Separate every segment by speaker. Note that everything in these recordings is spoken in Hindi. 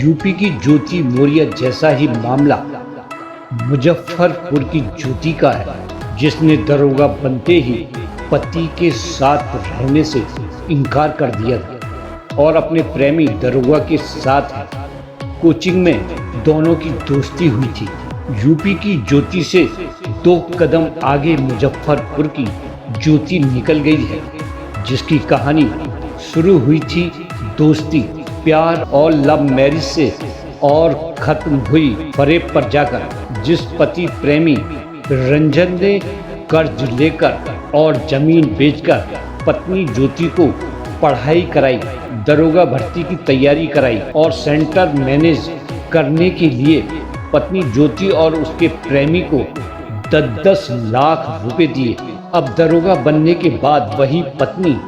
Speaker 1: यूपी की ज्योति मौर्य जैसा ही मामला मुजफ्फरपुर की ज्योति का है, जिसने दरोगा बनते ही पति के साथ रहने से इनकार कर दिया था और अपने प्रेमी दरोगा के साथ कोचिंग में दोनों की दोस्ती हुई थी। यूपी की ज्योति से 2 कदम आगे मुजफ्फरपुर की ज्योति निकल गई है, जिसकी कहानी शुरू हुई थी दोस्ती, प्यार और लव मैरिज से और खत्म हुई फरेब पर जाकर, जिस पति प्रेमी रंजन ने कर्ज लेकर और जमीन बेचकर पत्नी ज्योति को पढ़ाई कराई, दरोगा भर्ती की तैयारी कराई और सेंटर मैनेज करने के लिए पत्नी ज्योति और उसके प्रेमी को 10-10 लाख रुपए दिए। अब दरोगा बनने के बाद वही पत्नी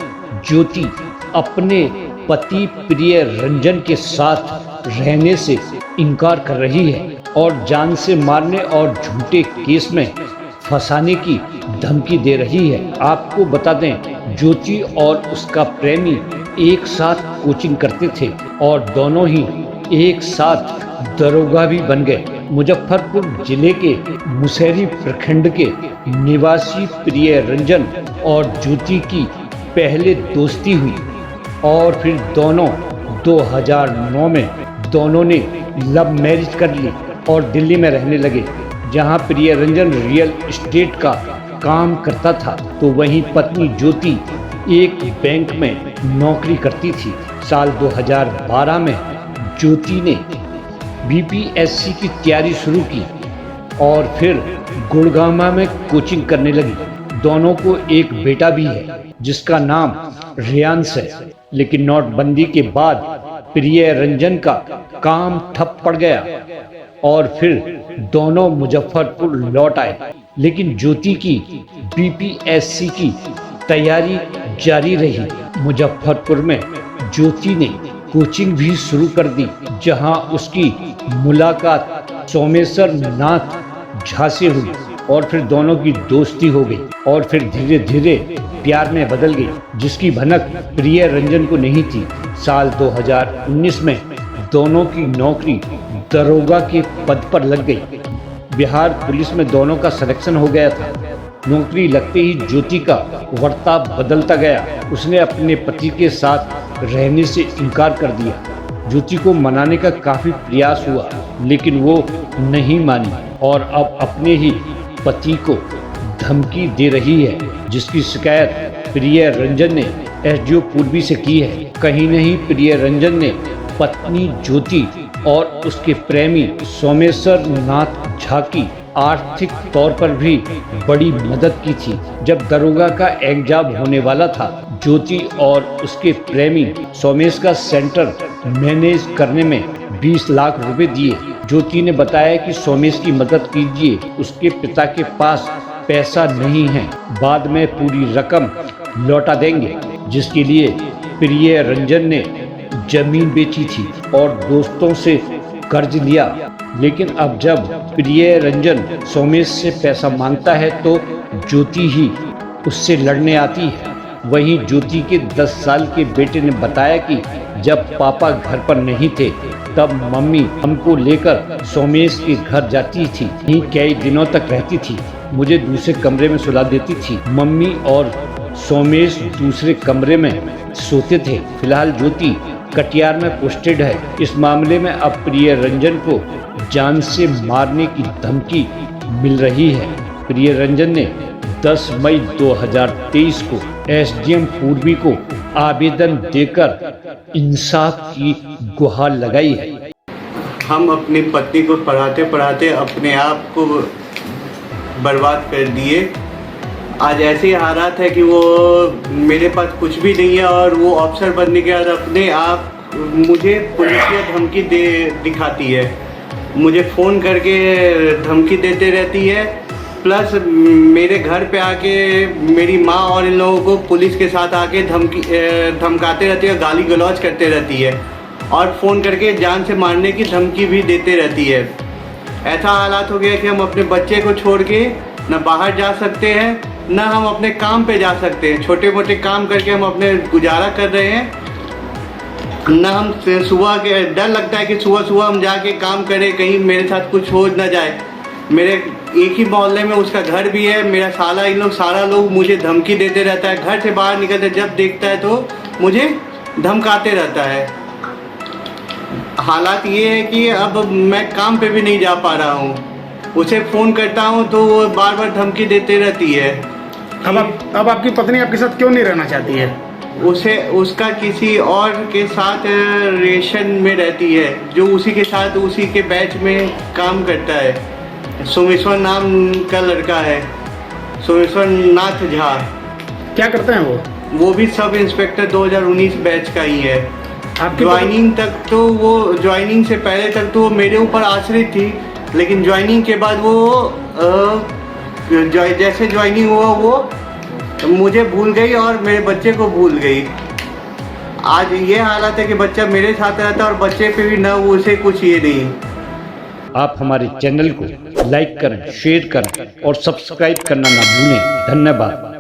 Speaker 1: ज्योति अपने पति प्रिय रंजन के साथ रहने से इनकार कर रही है और जान से मारने और झूठे केस में फंसाने की धमकी दे रही है। आपको बता दें, ज्योति और उसका प्रेमी एक साथ कोचिंग करते थे और दोनों ही एक साथ दरोगा भी बन गए। मुजफ्फरपुर जिले के मुसहरी प्रखंड के निवासी प्रिय रंजन और ज्योति की पहले दोस्ती हुई और फिर दोनों 2009 में दोनों ने लव मैरिज कर ली और दिल्ली में रहने लगे, जहां प्रिय रंजन रियल एस्टेट का काम करता था तो वहीं पत्नी ज्योति एक बैंक में नौकरी करती थी। साल 2012 में ज्योति ने बीपीएससी की तैयारी शुरू की और फिर गुड़गांव में कोचिंग करने लगी। दोनों को एक बेटा भी है जिसका नाम रियांश है, लेकिन नोटबंदी के बाद प्रिय रंजन का काम ठप पड़ गया और फिर दोनों मुजफ्फरपुर लौट आए। लेकिन ज्योति की बीपीएससी की तैयारी जारी रही। मुजफ्फरपुर में ज्योति ने कोचिंग भी शुरू कर दी, जहां उसकी मुलाकात सोमेश्वर नाथ झा से हुई और फिर दोनों की दोस्ती हो गई और फिर धीरे धीरे प्यार में बदल गई, जिसकी भनक प्रिय रंजन को नहीं थी। साल 2019 में दोनों की नौकरी दरोगा के पद पर लग गई। बिहार पुलिस में दोनों का सिलेक्शन हो गया था। नौकरी लगते ही ज्योति का वर्ताव बदलता गया। उसने अपने पति के साथ रहने से इनकार कर दिया। ज्योति को मनाने का काफी प्रयास हुआ, लेकिन वो नहीं मानी और अब अपने ही पति को धमकी दे रही है, जिसकी शिकायत प्रिय रंजन ने एसडीओ पूर्वी से की है। कहीं नहीं प्रिय रंजन ने पत्नी ज्योति और उसके प्रेमी सोमेश्वर नाथ झा की आर्थिक तौर पर भी बड़ी मदद की थी। जब दरोगा का एग्जाम होने वाला था, ज्योति और उसके प्रेमी सोमेश का सेंटर मैनेज करने में 20 लाख रुपए दिए। ज्योति ने बताया कि सोमेश की मदद कीजिए, उसके पिता के पास पैसा नहीं है, बाद में पूरी रकम लौटा देंगे, जिसके लिए प्रिय रंजन ने जमीन बेची थी और दोस्तों से कर्ज लिया। लेकिन अब जब प्रिय रंजन सोमेश से पैसा मांगता है तो ज्योति ही उससे लड़ने आती है। वहीं ज्योति के 10 साल के बेटे ने बताया कि जब पापा घर पर नहीं थे तब मम्मी हमको लेकर सोमेश के घर जाती थी, यहीं कई दिनों तक रहती थी, मुझे दूसरे कमरे में सुला देती थी। मम्मी और सोमेश दूसरे कमरे में सोते थे। फिलहाल ज्योति कटिहार में पोस्टेड है। इस मामले में अब प्रिय रंजन को जान से मारने की धमकी मिल रही है। प्रिय रंजन ने 10 मई 2023 को एसडीएम पूर्वी को आवेदन देकर इंसाफ की गुहार लगाई है।
Speaker 2: हम अपनी पत्नी को पढ़ाते पढ़ाते अपने आप को बर्बाद कर दिए। आज ऐसे हालात है कि वो मेरे पास कुछ भी नहीं है और वो अफसर बनने के बाद अपने आप मुझे पुलिसिया धमकी दिखाती है, मुझे फ़ोन करके धमकी देते रहती है। प्लस मेरे घर पे आके मेरी माँ और इन लोगों को पुलिस के साथ आके धमकाते रहती है, गाली गलौज करते रहती है और फ़ोन करके जान से मारने की धमकी भी देते रहती है। ऐसा हालात हो गया कि हम अपने बच्चे को छोड़ के न बाहर जा सकते हैं, न हम अपने काम पे जा सकते हैं। छोटे मोटे काम करके हम अपने गुजारा कर रहे हैं। ना हम सुबह के डर लगता है कि सुबह सुबह हम जाके काम करें, कहीं मेरे साथ कुछ हो ना जाए। मेरे एक ही मोहल्ले में उसका घर भी है। मेरा साला इन लोग सारा लोग मुझे धमकी देते रहता है। घर से बाहर निकलते जब देखता है तो मुझे धमकाते रहता है। हालात ये है कि अब मैं काम पे भी नहीं जा पा रहा हूँ। उसे फ़ोन करता हूँ तो वो बार बार धमकी देते रहती है।
Speaker 3: अब आपकी पत्नी आपके साथ क्यों नहीं रहना चाहती है?
Speaker 2: उसे उसका किसी और के साथ रिलेशन में रहती है, जो उसी के साथ उसी के बैच में काम करता है। सोमेश्वर नाम का लड़का है, सोमेश्वर नाथ झा।
Speaker 3: क्या करते हैं वो?
Speaker 2: वो भी सब इंस्पेक्टर 2019 बैच का ही है।
Speaker 3: आपकी
Speaker 2: ज्वाइनिंग तक तो वो ज्वाइनिंग से पहले तक तो वो मेरे ऊपर आश्रित थी, लेकिन ज्वाइनिंग के बाद वो जैसे ज्वाइनिंग हुआ वो मुझे भूल गई और मेरे बच्चे को भूल गई। आज ये हालत है कि बच्चा मेरे साथ रहता है और बच्चे पे भी ना उसे कुछ ये नहीं।
Speaker 1: आप हमारे चैनल को लाइक करें, शेयर करें और सब्सक्राइब करना ना भूलें। धन्यवाद।